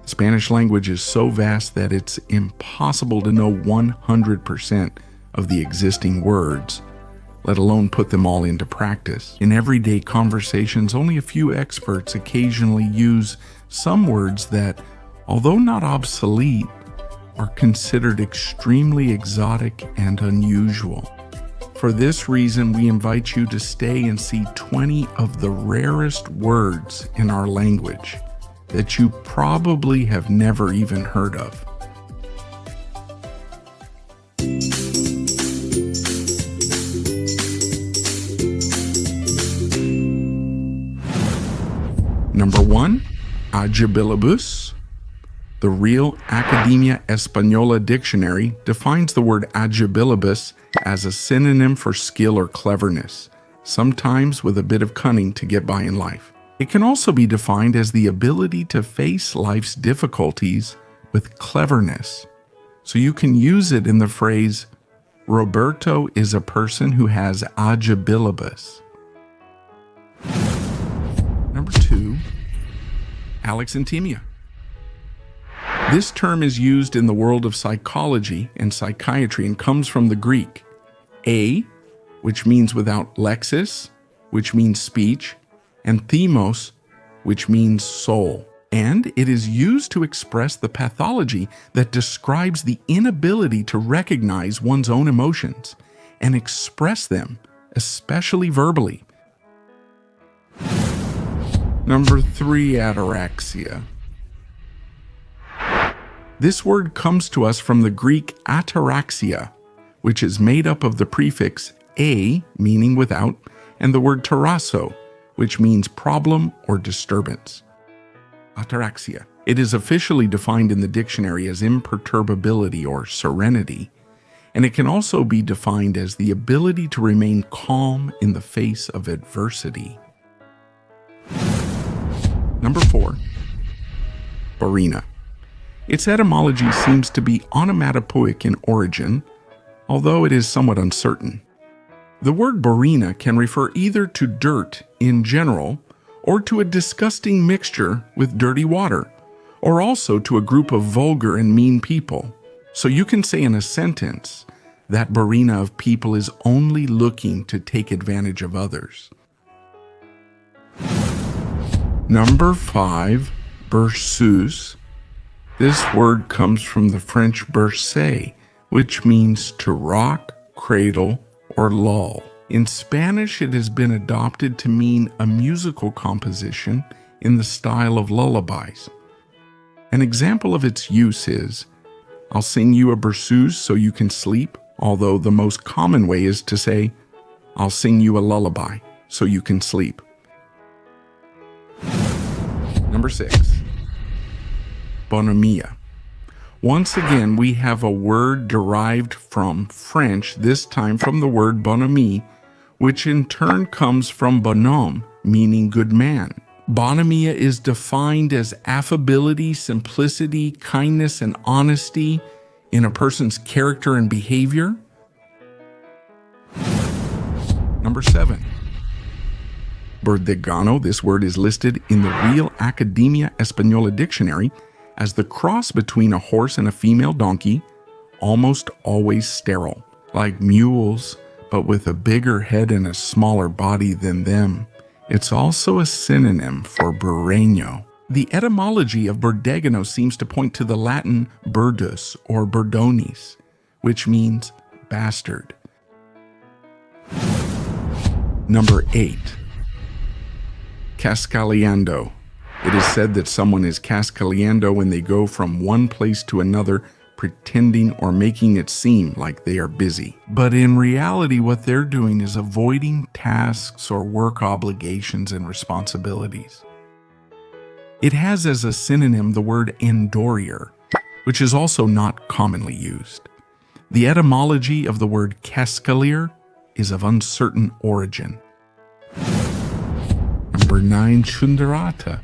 The Spanish language is so vast that it's impossible to know 100% of the existing words, let alone put them all into practice. In everyday conversations, only a few experts occasionally use some words that, although not obsolete, are considered extremely exotic and unusual. For this reason, we invite you to stay and see 20 of the rarest words in our language that you probably have never even heard of. Number 1, Ajibilibus. The Real Academia Española Dictionary defines the word Ajibilibus as a synonym for skill or cleverness, sometimes with a bit of cunning to get by in life. It can also be defined as the ability to face life's difficulties with cleverness. So you can use it in the phrase, Roberto is a person who has Ajibilibus. Number 2, alexithymia. This term is used in the world of psychology and psychiatry and comes from the Greek a, which means without lexis, which means speech, and themos, which means soul. And it is used to express the pathology that describes the inability to recognize one's own emotions and express them, especially verbally. Number 3, ataraxia. This word comes to us from the Greek ataraxia, which is made up of the prefix a, meaning without, and the word tarasso, which means problem or disturbance. Ataraxia. It is officially defined in the dictionary as imperturbability or serenity, and it can also be defined as the ability to remain calm in the face of adversity. Number 4, Barina. Its etymology seems to be onomatopoeic in origin, although it is somewhat uncertain. The word barina can refer either to dirt in general or to a disgusting mixture with dirty water, or also to a group of vulgar and mean people. So you can say in a sentence that barina of people is only looking to take advantage of others. Number 5, Berseuse. This word comes from the French bercer, which means to rock, cradle, or lull. In Spanish, it has been adopted to mean a musical composition in the style of lullabies. An example of its use is, I'll sing you a berceuse so you can sleep, although the most common way is to say, I'll sing you a lullaby so you can sleep. Number 6, Bonomía. Once again, we have a word derived from French, this time from the word bonhomie, which in turn comes from bonhomme, meaning good man. Bonomía is defined as affability, simplicity, kindness, and honesty in a person's character and behavior. Number 7, Burdegano. This word is listed in the Real Academia Española Dictionary as the cross between a horse and a female donkey, almost always sterile, like mules, but with a bigger head and a smaller body than them. It's also a synonym for burreño. The etymology of Burdegano seems to point to the Latin burdus or burdonis, which means bastard. Number 8, Cascaleando. It is said that someone is cascaleando when they go from one place to another, pretending or making it seem like they are busy. But in reality, what they're doing is avoiding tasks or work obligations and responsibilities. It has as a synonym the word endorier, which is also not commonly used. The etymology of the word cascalier is of uncertain origin. Number 9, Chundarata.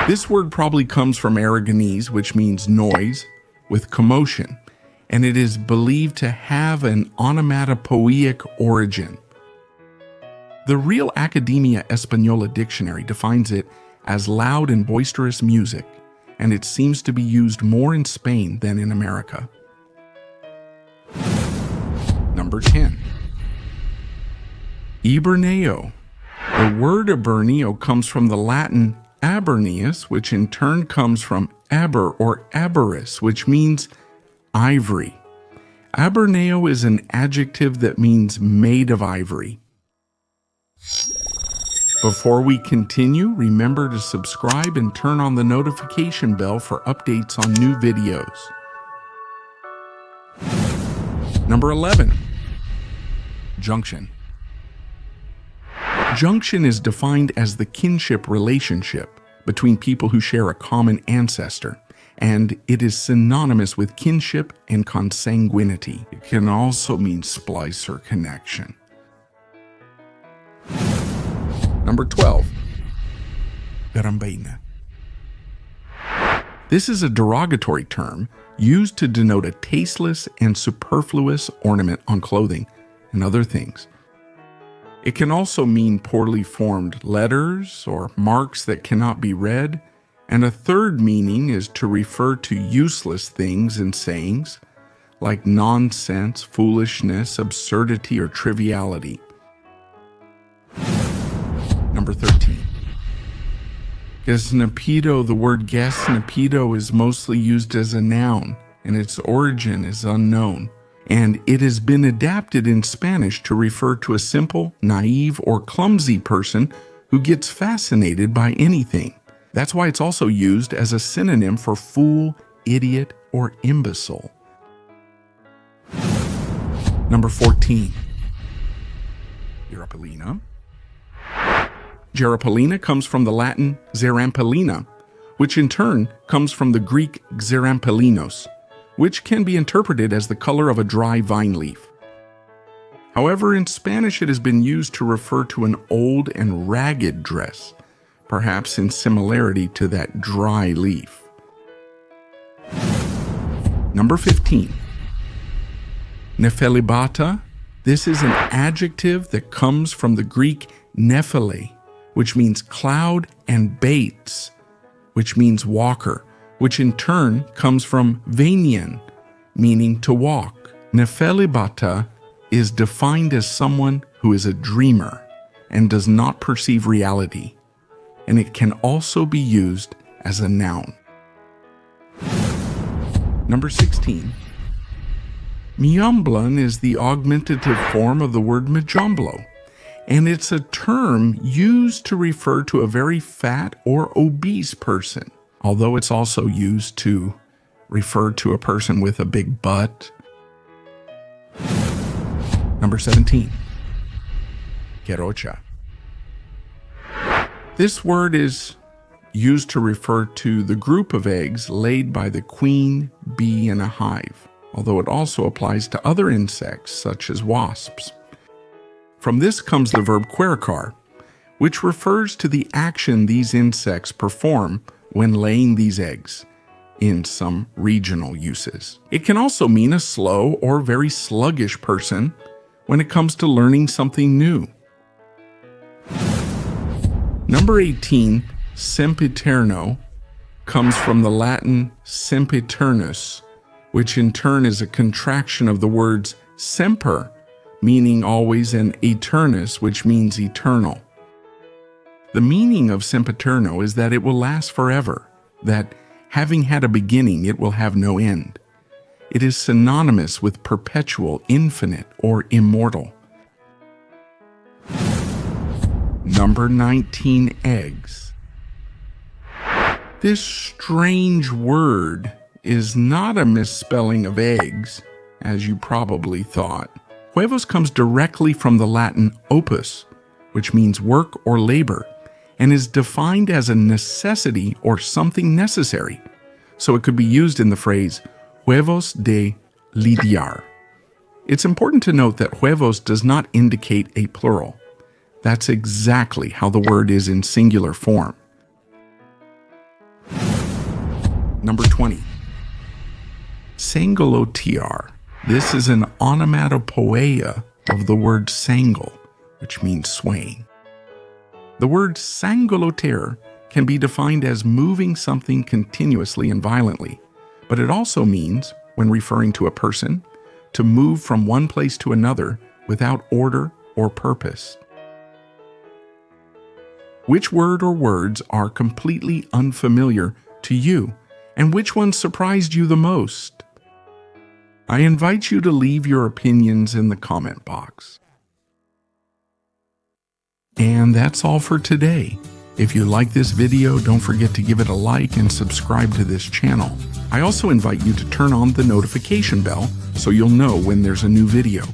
This word probably comes from Aragonese, which means noise, with commotion, and it is believed to have an onomatopoeic origin. The Real Academia Española Dictionary defines it as loud and boisterous music, and it seems to be used more in Spain than in America. Number 10. Eburneo. The word Eburneo comes from the Latin aberneus, which in turn comes from aber or aberus, which means ivory. Eburneo is an adjective that means made of ivory. Before we continue, remember to subscribe and turn on the notification bell for updates on new videos. Number 11. Junction. Junction is defined as the kinship relationship between people who share a common ancestor, and it is synonymous with kinship and consanguinity. It can also mean splice or connection. Number 12. Jerapellina. This is a derogatory term used to denote a tasteless and superfluous ornament on clothing and other things. It can also mean poorly formed letters or marks that cannot be read, and a third meaning is to refer to useless things and sayings, like nonsense, foolishness, absurdity, or triviality. Number 13. Gasnapido. The word Gasnapido is mostly used as a noun, and its origin is unknown. And it has been adapted in Spanish to refer to a simple, naive, or clumsy person who gets fascinated by anything. That's why it's also used as a synonym for fool, idiot, or imbecile. Number 14. Jerapellina. Jerapellina comes from the Latin Jerapellina, which in turn comes from the Greek xerampellinos, which can be interpreted as the color of a dry vine leaf. However, in Spanish it has been used to refer to an old and ragged dress, perhaps in similarity to that dry leaf. Number 15. Nefelibata. This is an adjective that comes from the Greek nephele, which means cloud, and bates, which means walker, which in turn comes from venian, meaning to walk. Nefelibata is defined as someone who is a dreamer and does not perceive reality, and it can also be used as a noun. Number 16. Mjomblon is the augmentative form of the word Mjomblon, and it's a term used to refer to a very fat or obese person, although it's also used to refer to a person with a big butt. Number 17. Querocha. This word is used to refer to the group of eggs laid by the queen bee in a hive, although it also applies to other insects such as wasps. From this comes the verb querochar, which refers to the action these insects perform when laying these eggs in some regional uses. It can also mean a slow or very sluggish person when it comes to learning something new. Number 18, Sempiterno, comes from the Latin sempiternus, which in turn is a contraction of the words semper, meaning always, and eternus, which means eternal. The meaning of sempiterno is that it will last forever, that having had a beginning, it will have no end. It is synonymous with perpetual, infinite, or immortal. Number 19, eggs. This strange word is not a misspelling of eggs, as you probably thought. Huevos comes directly from the Latin opus, which means work or labor, and is defined as a necessity or something necessary. So it could be used in the phrase huevos de lidiar. It's important to note that huevos does not indicate a plural. That's exactly how the word is in singular form. Number 20. Sangolotear. This is an onomatopoeia of the word sangle, which means swaying. The word sangolotear can be defined as moving something continuously and violently, but it also means, when referring to a person, to move from one place to another without order or purpose. Which word or words are completely unfamiliar to you, and which ones surprised you the most? I invite you to leave your opinions in the comment box. And that's all for today. If you like this video, don't forget to give it a like and subscribe to this channel. I also invite you to turn on the notification bell so you'll know when there's a new video.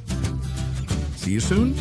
See you soon.